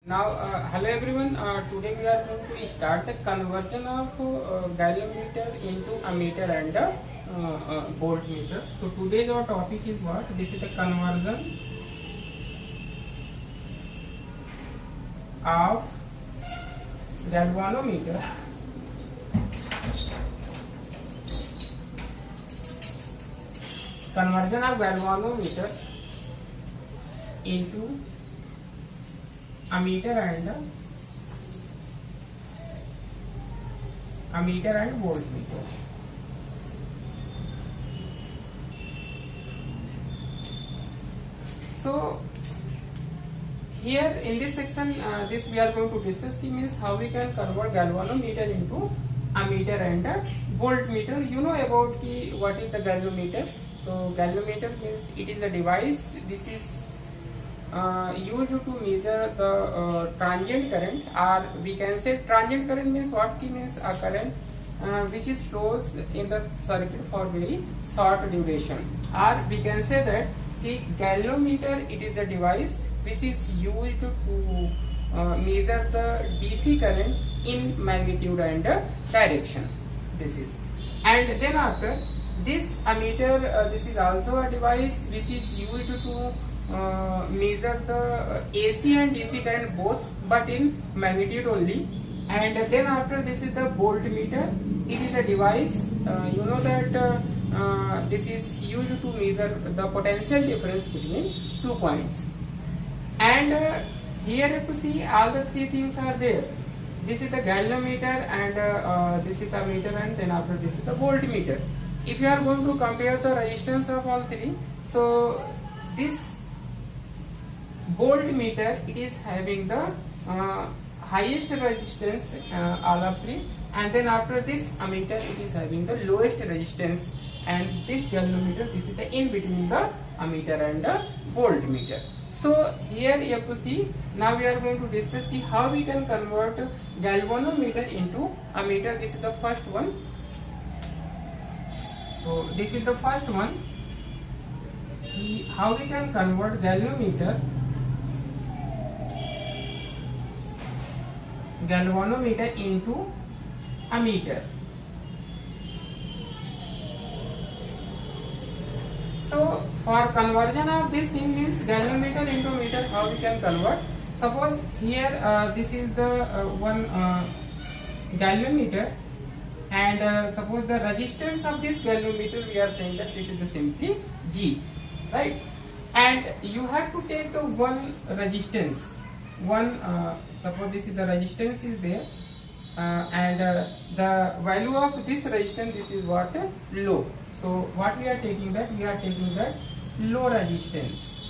Now, hello everyone. Today we are going to start the conversion of galvanometer into ammeter and voltmeter. So today's our topic is what? This is the conversion of galvanometer into ammeter and voltmeter. So here in this section, this we are going to discuss means how we can convert galvanometer into ammeter and voltmeter. You know about what is the galvanometer. So galvanometer means it is a device. This is used to measure the transient current, or we can say transient current means what means a current which is flows in the circuit for very short duration, or we can say that the galvanometer it is a device which is used to measure the DC current in magnitude and direction. This is, and then after this ammeter, this is also a device which is used to measure the AC and DC current both, but in magnitude only. And then after this is the voltmeter. It is a device, you know that this is used to measure the potential difference between 2 points. And here you see all the three things are there. This is the galvanometer, and this is the meter, and then after this is the voltmeter. If you are going to compare the resistance of all three, so this voltmeter it is having the highest resistance all of three, and then after this ammeter it is having the lowest resistance, and this galvanometer this is the in between the ammeter and the voltmeter. So here you have to see, now we are going to discuss how we can convert galvanometer into ammeter. This is the first one. So this is the first one. How we can convert galvanometer into ammeter. So for conversion of this thing means galvanometer into meter, how we can convert? Suppose here this is the one galvanometer, and suppose the resistance of this galvanometer, we are saying that this is the simply G, right? And you have to take the one resistance. Suppose this is the resistance is there, and the value of this resistance, this is what? Low. So what we are taking that? We are taking that low resistance,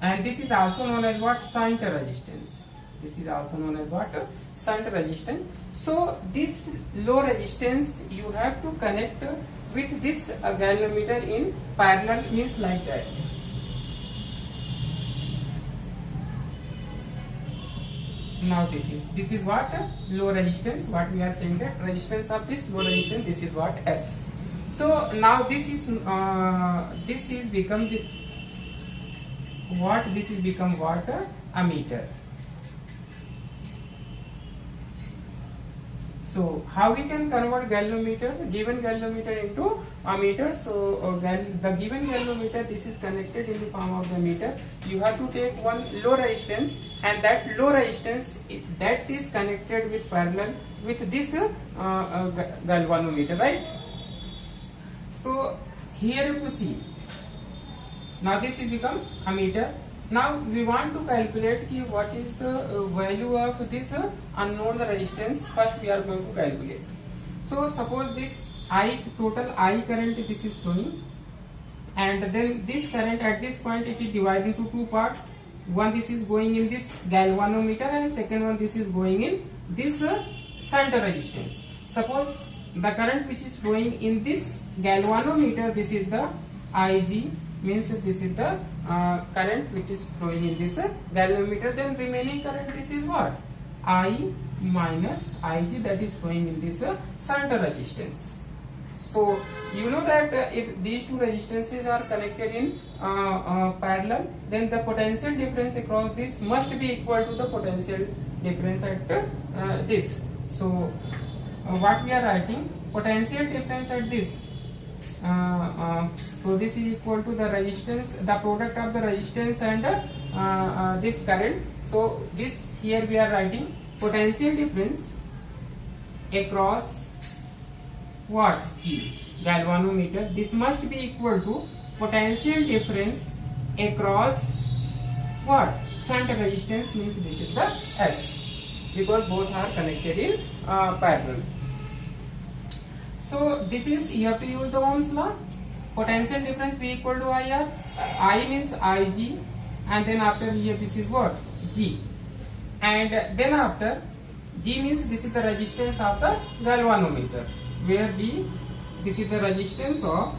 and this is also known as what? Shunt resistance. This is also known as what? Shunt resistance. So this low resistance you have to connect with this galvanometer in parallel, means like that. Now this is what? Low resistance. What we are saying that resistance of this low resistance, this is what? S. So now this is become the what? This is become what? Ammeter. So how we can convert galvanometer, given galvanometer into ammeter? So the given galvanometer, this is connected in the form of the meter. You have to take one low resistance, and that low resistance that is connected with parallel with this galvanometer, right? So here you see, now this is become ammeter. Now we want to calculate what is the value of this unknown resistance. First we are going to calculate. So suppose this total I current this is flowing, and then this current at this point it is divided into two parts. One this is going in this galvanometer, and second one this is going in this shunt resistance. Suppose the current which is flowing in this galvanometer, this is the Ig, means this is the current which is flowing in this galvanometer. Then remaining current, this is what? I minus Ig, that is flowing in this shunt resistance. So you know that if these two resistances are connected in parallel, then the potential difference across this must be equal to the potential difference at this. So what we are writing, potential difference at this. So this is equal to the resistance, the product of the resistance and this current. So this here we are writing potential difference across what? G, galvanometer. This must be equal to potential difference across what? Shunt resistance, means this is the S, because both are connected in parallel. So this is, you have to use the Ohm's law. Potential difference V equal to IR. I means Ig, and then after here this is what? G, and then after G means this is the resistance of the galvanometer, where G, this is the resistance of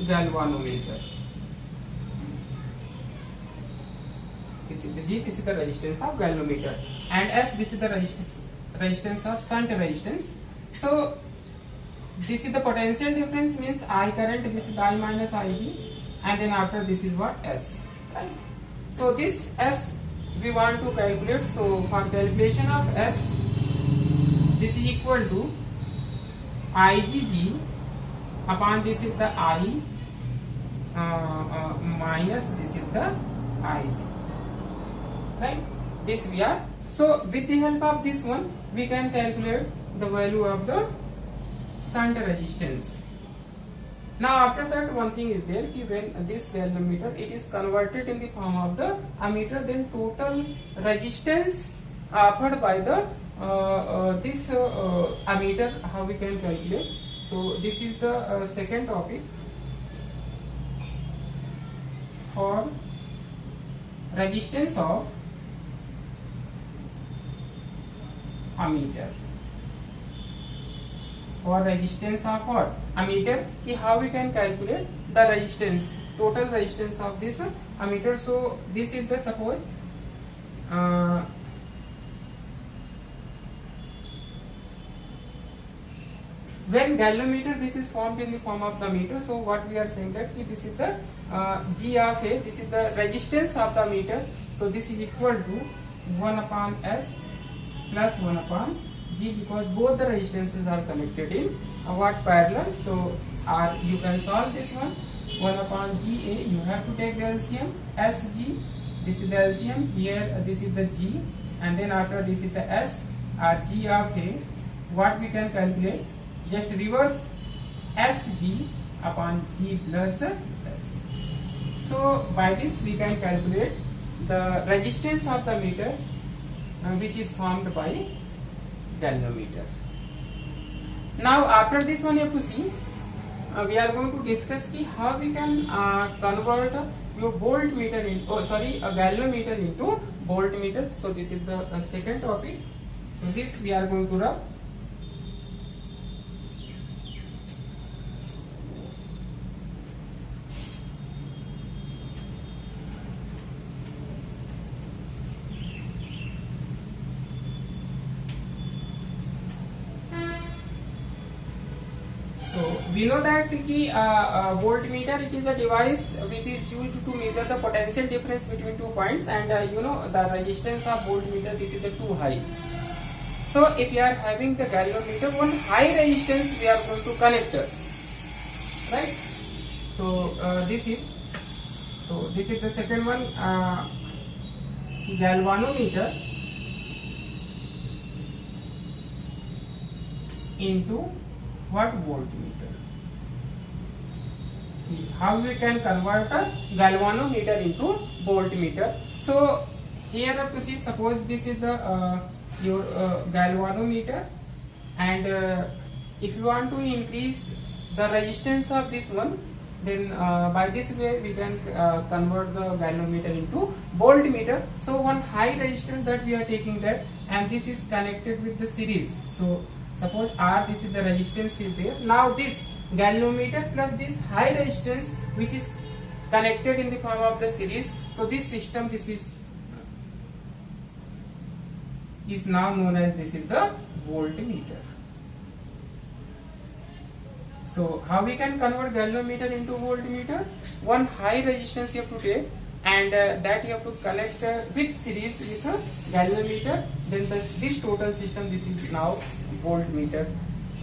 galvanometer. This is the G, this is the resistance of galvanometer, and S, this is the resistance of shunt resistance. So this is the potential difference, means I current, this is I minus Ig, and then after this is what? S, right? So this S we want to calculate. So for calculation of S, this is equal to IgG upon this is the I minus this is the Ig, right? This we are. So with the help of this one, we can calculate the value of the shunt resistance. Now after that, one thing is there, when this galvanometer it is converted in the form of the ammeter, then total resistance offered by the this ammeter, how we can calculate. So this is the second topic for resistance of ammeter. For resistance of what? Ammeter, how we can calculate the resistance, total resistance of this ammeter. So this is the, suppose when galvanometer this is formed in the form of the meter, so what we are saying that this is the G of A, this is the resistance of the meter. So this is equal to 1 upon S plus 1 upon G, because both the resistances are connected in what? Parallel. So you can solve this one. 1 upon GA, you have to take the LCM. SG, this is the LCM, here this is the G, and then after this is the S, G of A. What we can calculate? Just reverse SG upon G plus S. So by this we can calculate the resistance of the meter which is formed by galvanometer. Now after this one, you have to see we are going to discuss how we can convert your voltmeter into a galvanometer into voltmeter. So this is the second topic. So this we are going to rub. We know that voltmeter, it is a device which is used to measure the potential difference between 2 points, and you know the resistance of voltmeter, this is the 2 high. So if you are having the galvanometer, one high resistance we are going to connect, right? So this is the second one, galvanometer into what? Voltmeter. How we can convert a galvanometer into voltmeter? So here you have to see, suppose this is the your galvanometer, and if you want to increase the resistance of this one, then by this way we can convert the galvanometer into voltmeter. So one high resistance that we are taking that, and this is connected with the series. So suppose R, this is the resistance is there. Now this galvanometer plus this high resistance which is connected in the form of the series. So this system, this is is now known as this is the voltmeter. So how we can convert galvanometer into voltmeter? One high resistance you have to take, and that you have to connect with series with a galvanometer. Then this total system, this is now voltmeter,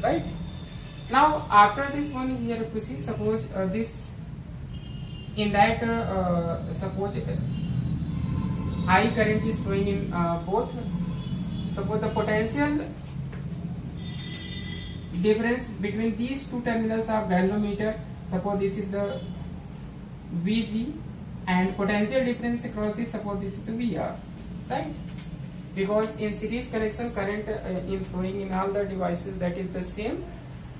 right? Now after this one here you see, suppose this in that suppose high current is flowing in both. Suppose the potential difference between these two terminals of galvanometer, suppose this is the Vg, and potential difference across this, suppose this is the Vr, right? Because in series connection current in flowing in all the devices, that is the same,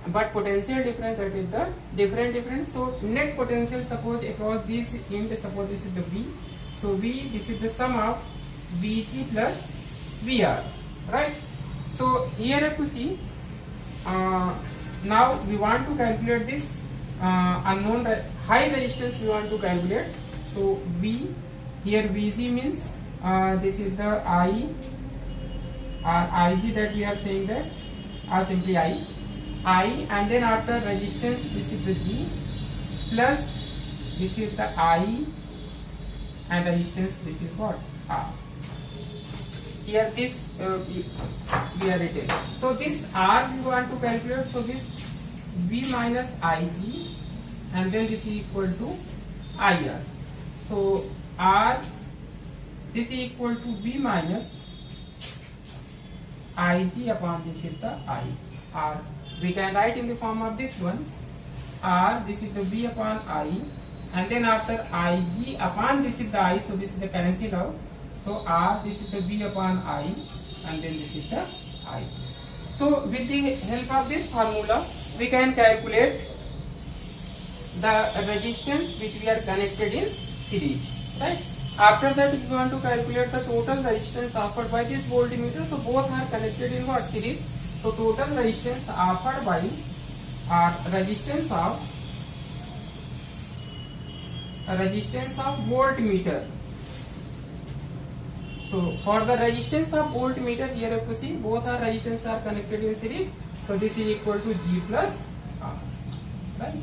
but potential difference, that is the different. So net potential, suppose across this end, suppose this is the V, so V, this is the sum of Vg plus Vr, right? So here you have to see, now we want to calculate this unknown high resistance, we want to calculate. So V, here Vg means this is the I or Ig that we are saying, that or simply I, and then after resistance this is the G, plus this is the I, and resistance this is what, R. Here this we are written. So this R we want to calculate. So this V minus Ig, and then this is equal to IR. So R, this is equal to V minus Ig upon this is the I. R we can write in the form of this one. R, this is the V upon I, and then after Ig upon this is the I. So this is the cancel out. So R, this is the V upon I, and then this is the Ig. So with the help of this formula, we can calculate the resistance which we are connected in series, right? After that, if you want to calculate the total resistance offered by this voltmeter, so both are connected in what, series? So total resistance offered by resistance of voltmeter. So for the resistance of voltmeter, here you have to see both our resistance are connected in series. So this is equal to G plus R, right?